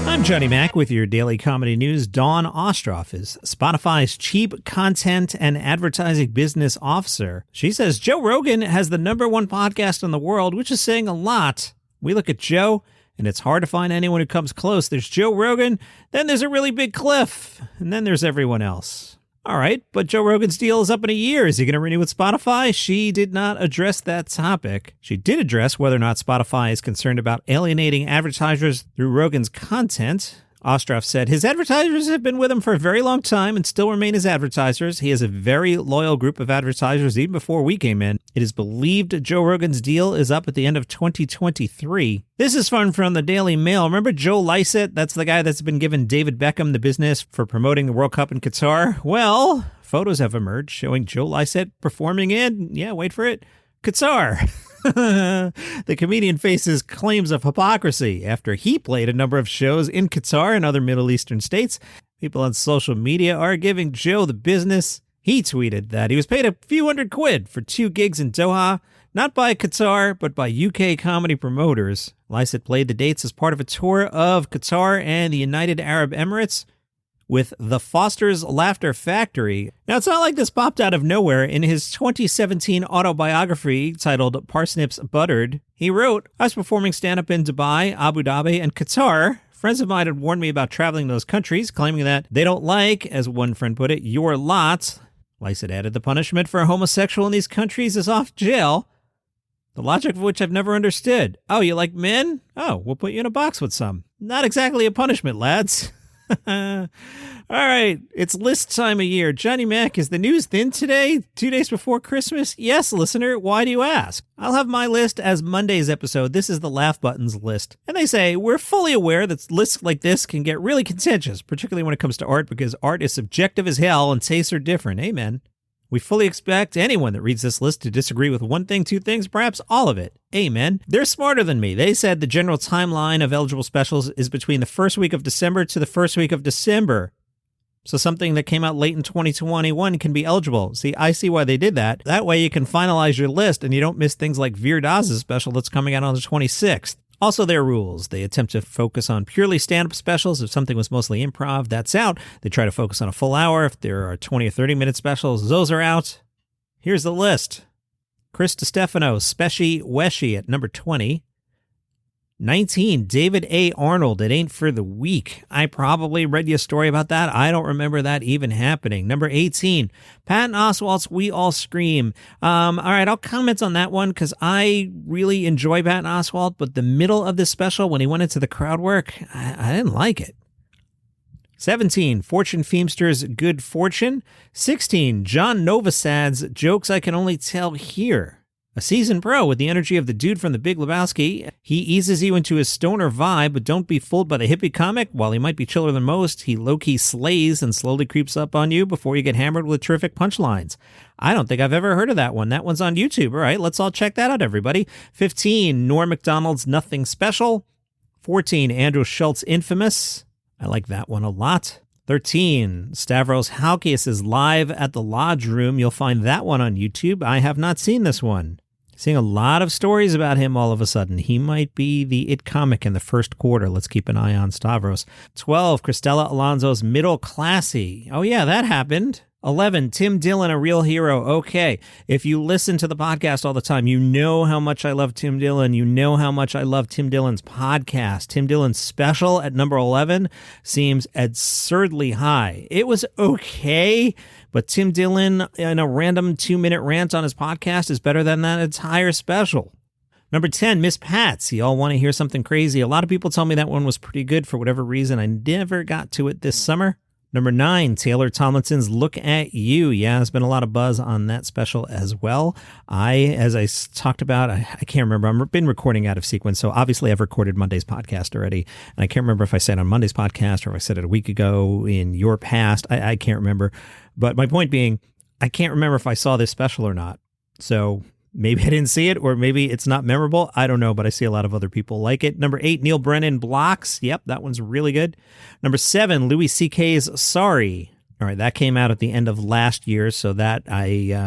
I'm Johnny Mac with your daily comedy news. Dawn Ostroff is Spotify's Chief Content and Advertising Business Officer. She says Joe Rogan has the #1 podcast in the world, which is saying a lot. We look at Joe, and it's hard to find anyone who comes close. There's Joe Rogan, then there's a really big cliff, and then there's everyone else. All right, but Joe Rogan's deal is up in a year. Is he going to renew with Spotify? She did not address that topic. She did address whether or not Spotify is concerned about alienating advertisers through Rogan's content. Ostroff said his advertisers have been with him for a very long time and still remain his advertisers. He has a very loyal group of advertisers even before we came in. It is believed Joe Rogan's deal is up at the end of 2023. This is fun from the Daily Mail. Remember Joe Lycett? That's the guy that's been giving David Beckham the business for promoting the World Cup in Qatar. Well, photos have emerged showing Joe Lycett performing in, wait for it, Qatar. The comedian faces claims of hypocrisy after he played a number of shows in Qatar and other Middle Eastern states. People on social media are giving Joe the business. He tweeted that he was paid a few $100 for 2 gigs in Doha, not by Qatar, but by UK comedy promoters. Lycett played the dates as part of a tour of Qatar and the United Arab Emirates with the Foster's Laughter Factory. Now, it's not like this popped out of nowhere. In his 2017 autobiography titled Parsnips Buttered, he wrote, I was performing stand-up in Dubai, Abu Dhabi, and Qatar. Friends of mine had warned me about traveling to those countries, claiming that they don't like, as one friend put it, your lot. Lycett added, the punishment for a homosexual in these countries is off jail, the logic of which I've never understood. Oh, you like men? Oh, we'll put you in a box with some. Not exactly a punishment, lads. All right, it's list time of year. Johnny Mac, is the news thin today? 2 days before Christmas? Yes, listener, why do you ask? I'll have my list as Monday's episode. This is the Laugh Buttons list. And they say, we're fully aware that lists like this can get really contentious, particularly when it comes to art, because art is subjective as hell and tastes are different. Amen. We fully expect anyone that reads this list to disagree with one thing, 2 things, perhaps all of it. Amen. They're smarter than me. They said the general timeline of eligible specials is between the first week of December to the first week of December. So something that came out late in 2021 can be eligible. See, I see why they did that. That way you can finalize your list and you don't miss things like Veer Daz's special that's coming out on the 26th. Also, their rules. They attempt to focus on purely stand-up specials. If something was mostly improv, that's out. They try to focus on a full hour. If there are 20 or 30-minute specials, those are out. Here's the list. Chris DiStefano, Speshy Weshy at number 20. 19, David A. Arnold, It Ain't for the Weak. I probably read you a story about that. I don't remember that even happening. Number 18, Patton Oswalt's We All Scream. All right, I'll comment on that one because I really enjoy Patton Oswalt, but the middle of this special, when he went into the crowd work, I didn't like it. 17, Fortune Feimster's Good Fortune. 16, John Novosad's Jokes I Can Only Tell Here. A seasoned pro with the energy of the dude from The Big Lebowski. He eases you into his stoner vibe, but don't be fooled by the hippie comic. While he might be chiller than most, he low-key slays and slowly creeps up on you before you get hammered with terrific punchlines. I don't think I've ever heard of that one. That one's on YouTube. All right, let's all check that out, everybody. 15, Norm Macdonald's Nothing Special. 14, Andrew Schultz Infamous. I like that one a lot. 13, Stavros Halkias' Live at the Lodge Room. You'll find that one on YouTube. I have not seen this one. Seeing a lot of stories about him all of a sudden. He might be the it comic in the first quarter. Let's keep an eye on Stavros. 12, Cristela Alonso's Middle Classy. Oh yeah, that happened. 11, Tim Dillon, A Real Hero. Okay, if you listen to the podcast all the time, you know how much I love Tim Dillon. You know how much I love Tim Dillon's podcast. Tim Dillon's special at number 11 seems absurdly high. It was okay, but Tim Dillon in a random 2-minute rant on his podcast is better than that entire special. Number 10, Miss Pats. You all want to hear something crazy. A lot of people tell me that one was pretty good for whatever reason. I never got to it this summer. Number 9, Taylor Tomlinson's Look at You. Yeah, there's been a lot of buzz on that special as well. As I talked about, I can't remember. I've been recording out of sequence, so obviously I've recorded Monday's podcast already. And I can't remember if I said on Monday's podcast or if I said it a week ago in your past. I can't remember. But my point being, I can't remember if I saw this special or not. So maybe I didn't see it, or maybe it's not memorable. I don't know, but I see a lot of other people like it. Number 8, Neil Brennan, Blocks. Yep, that one's really good. Number 7, Louis C.K.'s Sorry. All right, that came out at the end of last year, so that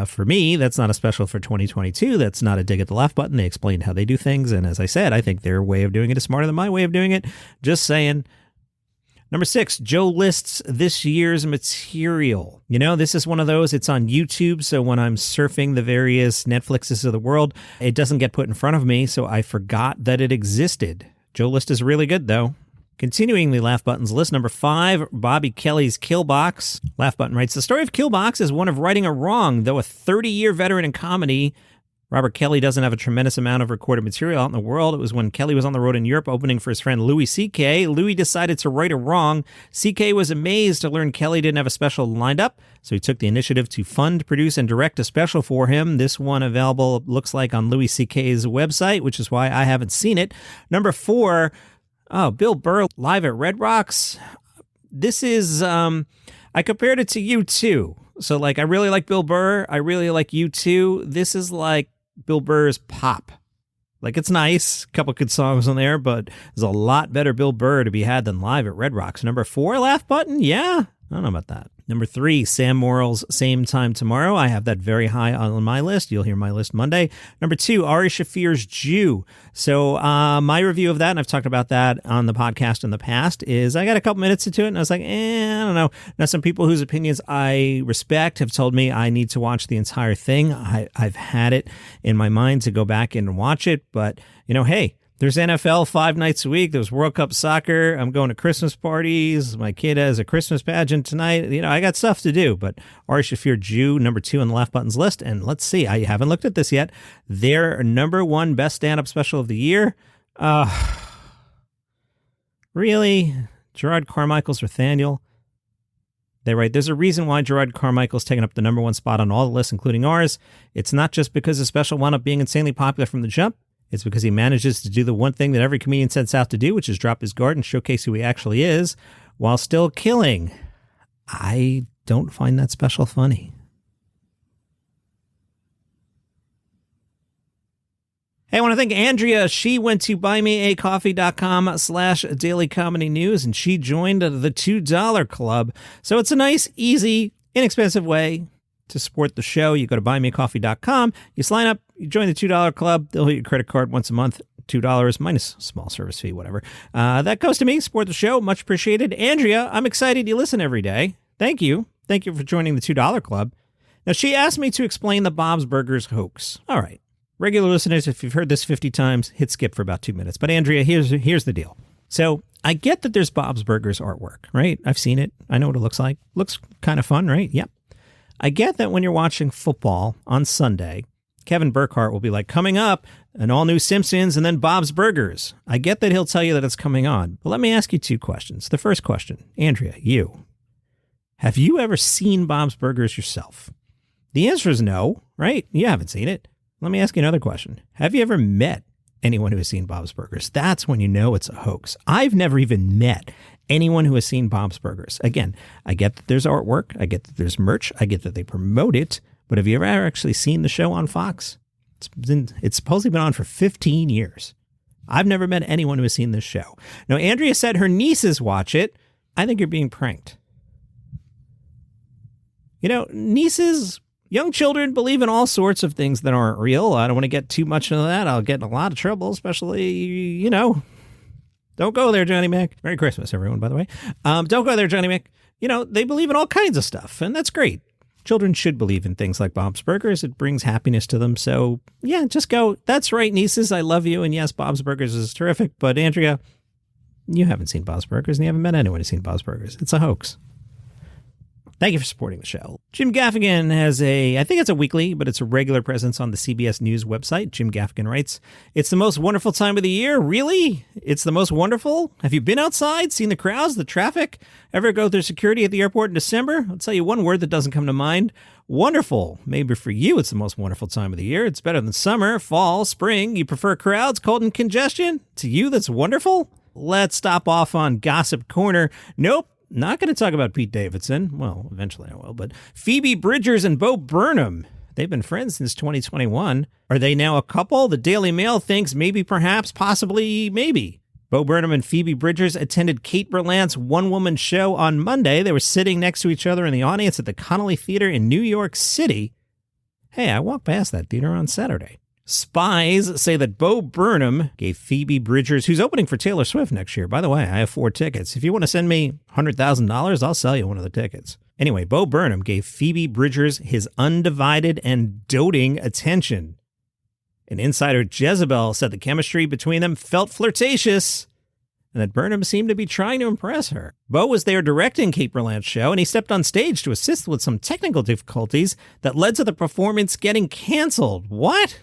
for me, that's not a special for 2022. That's not a dig at the laugh button. They explained how they do things, and as I said, I think their way of doing it is smarter than my way of doing it. Just saying. Number 6, Joe lists this year's material. This is one of those, it's on YouTube, so when I'm surfing the various Netflixes of the world, it doesn't get put in front of me, so I forgot that it existed. Joe list is really good, though. Continuing the Laugh Button's list, number 5, Bobby Kelly's Killbox. Laugh Button writes, the story of Killbox is one of righting a wrong. Though a 30-year veteran in comedy, Robert Kelly doesn't have a tremendous amount of recorded material out in the world. It was when Kelly was on the road in Europe opening for his friend Louis C.K. Louis decided to right a wrong. C.K. was amazed to learn Kelly didn't have a special lined up, so he took the initiative to fund, produce, and direct a special for him. This one available, looks like, on Louis C.K.'s website, which is why I haven't seen it. Number 4, Bill Burr live at Red Rocks. This is, I compared it to U2. So, I really like Bill Burr. I really like U2. This is like Bill Burr's pop. It's nice, a couple good songs on there, but there's a lot better Bill Burr to be had than live at Red Rocks. Number 4, Laugh Button, yeah, I don't know about that. Number 3, Sam Morrill's Same Time Tomorrow. I have that very high on my list. You'll hear my list Monday. Number 2, Ari Shaffir's Jew. So my review of that, and I've talked about that on the podcast in the past, is I got a couple minutes into it, and I was like, I don't know. Now, some people whose opinions I respect have told me I need to watch the entire thing. I've had it in my mind to go back and watch it, but, hey, there's NFL 5 nights a week. There's World Cup soccer. I'm going to Christmas parties. My kid has a Christmas pageant tonight. I got stuff to do. But Ari Shaffir Jew, number 2 on the Laugh Button's list. And let's see. I haven't looked at this yet. Their number 1 best stand-up special of the year. Really? Gerard Carmichael's Nathaniel. They write, there's a reason why Gerard Carmichael's taken up the number 1 spot on all the lists, including ours. It's not just because the special wound up being insanely popular from the jump. It's because he manages to do the one thing that every comedian sets out to do, which is drop his guard and showcase who he actually is, while still killing. I don't find that special funny. Hey, I want to thank Andrea. She went to buymeacoffee.com/daily comedy news, and she joined the $2 club. So it's a nice, easy, inexpensive way to support the show. You go to buymeacoffee.com, you sign up, you join the $2 club. They'll hit your credit card once a month, $2 minus small service fee, whatever. That goes to me, support the show, much appreciated. Andrea, I'm excited you listen every day. Thank you. Thank you for joining the $2 club. Now, she asked me to explain the Bob's Burgers hoax. All right. Regular listeners, if you've heard this 50 times, hit skip for about 2 minutes. But Andrea, here's the deal. So I get that there's Bob's Burgers artwork, right? I've seen it. I know what it looks like. Looks kind of fun, right? Yep. I get that when you're watching football on Sunday, Kevin Burkhardt will be like, coming up, an all-new Simpsons and then Bob's Burgers. I get that he'll tell you that it's coming on. But let me ask you 2 questions. The first question, Andrea, you. Have you ever seen Bob's Burgers yourself? The answer is no, right? You haven't seen it. Let me ask you another question. Have you ever met anyone who has seen Bob's Burgers? That's when you know it's a hoax. I've never even met anyone who has seen Bob's Burgers. Again, I get that there's artwork. I get that there's merch. I get that they promote it. But have you ever actually seen the show on Fox? It's supposedly been on for 15 years. I've never met anyone who has seen this show. Now, Andrea said her nieces watch it. I think you're being pranked. Nieces, young children believe in all sorts of things that aren't real. I don't want to get too much into that. I'll get in a lot of trouble, especially, Don't go there, Johnny Mac. Merry Christmas, everyone, by the way. Don't go there, Johnny Mac. They believe in all kinds of stuff, and that's great. Children should believe in things like Bob's Burgers. It brings happiness to them. So, yeah, just go. That's right, nieces. I love you. And yes, Bob's Burgers is terrific. But, Andrea, you haven't seen Bob's Burgers, and you haven't met anyone who's seen Bob's Burgers. It's a hoax. Thank you for supporting the show. Jim Gaffigan has I think it's a weekly, but it's a regular presence on the CBS News website. Jim Gaffigan writes, it's the most wonderful time of the year. Really? It's the most wonderful? Have you been outside, seen the crowds, the traffic? Ever go through security at the airport in December? I'll tell you one word that doesn't come to mind. Wonderful. Maybe for you, it's the most wonderful time of the year. It's better than summer, fall, spring. You prefer crowds, cold, and congestion? To you, that's wonderful? Let's stop off on Gossip Corner. Nope. Not going to talk about Pete Davidson. Well, eventually I will, but Phoebe Bridgers and Bo Burnham. They've been friends since 2021. Are they now a couple? The Daily Mail thinks maybe, perhaps, possibly, maybe. Bo Burnham and Phoebe Bridgers attended Kate Berlant's one-woman show on Monday. They were sitting next to each other in the audience at the Connolly Theater in New York City. Hey, I walked past that theater on Saturday. Spies say that Bo Burnham gave Phoebe Bridgers, who's opening for Taylor Swift next year. By the way, I have 4 tickets. If you want to send me $100,000, I'll sell you one of the tickets. Anyway, Bo Burnham gave Phoebe Bridgers his undivided and doting attention. An insider, Jezebel, said the chemistry between them felt flirtatious and that Burnham seemed to be trying to impress her. Bo was there directing Kate Berlant's show, and he stepped on stage to assist with some technical difficulties that led to the performance getting canceled. What?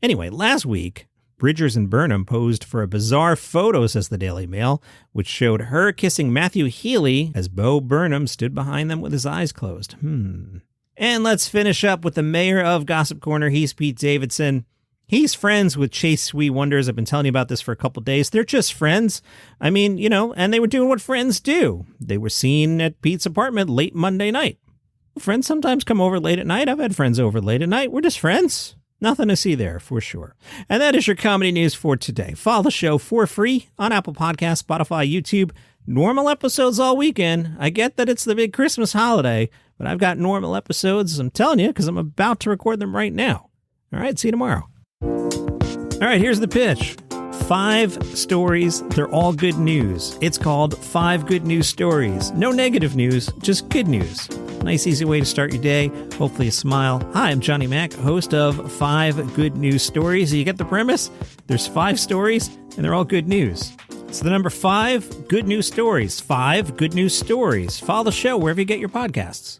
Anyway, last week, Bridgers and Burnham posed for a bizarre photo, says the Daily Mail, which showed her kissing Matthew Healy as Bo Burnham stood behind them with his eyes closed. And let's finish up with the mayor of Gossip Corner. He's Pete Davidson. He's friends with Chase Sweet Wonders. I've been telling you about this for a couple days. They're just friends. I mean, and they were doing what friends do. They were seen at Pete's apartment late Monday night. Friends sometimes come over late at night. I've had friends over late at night. We're just friends. Nothing to see there, for sure. And that is your comedy news for today. Follow the show for free on Apple Podcasts, Spotify, YouTube. Normal episodes all weekend. I get that it's the big Christmas holiday, but I've got normal episodes, I'm telling you, because I'm about to record them right now. All right, see you tomorrow. All right, here's the pitch. 5 stories. They're all good news. It's called 5 Good News Stories. No negative news, just good news. Nice, easy way to start your day. Hopefully you smile. Hi, I'm Johnny Mac, host of 5 Good News Stories. You get the premise? There's 5 stories, and they're all good news. It's the number 5 Good News Stories. 5 Good News Stories. Follow the show wherever you get your podcasts.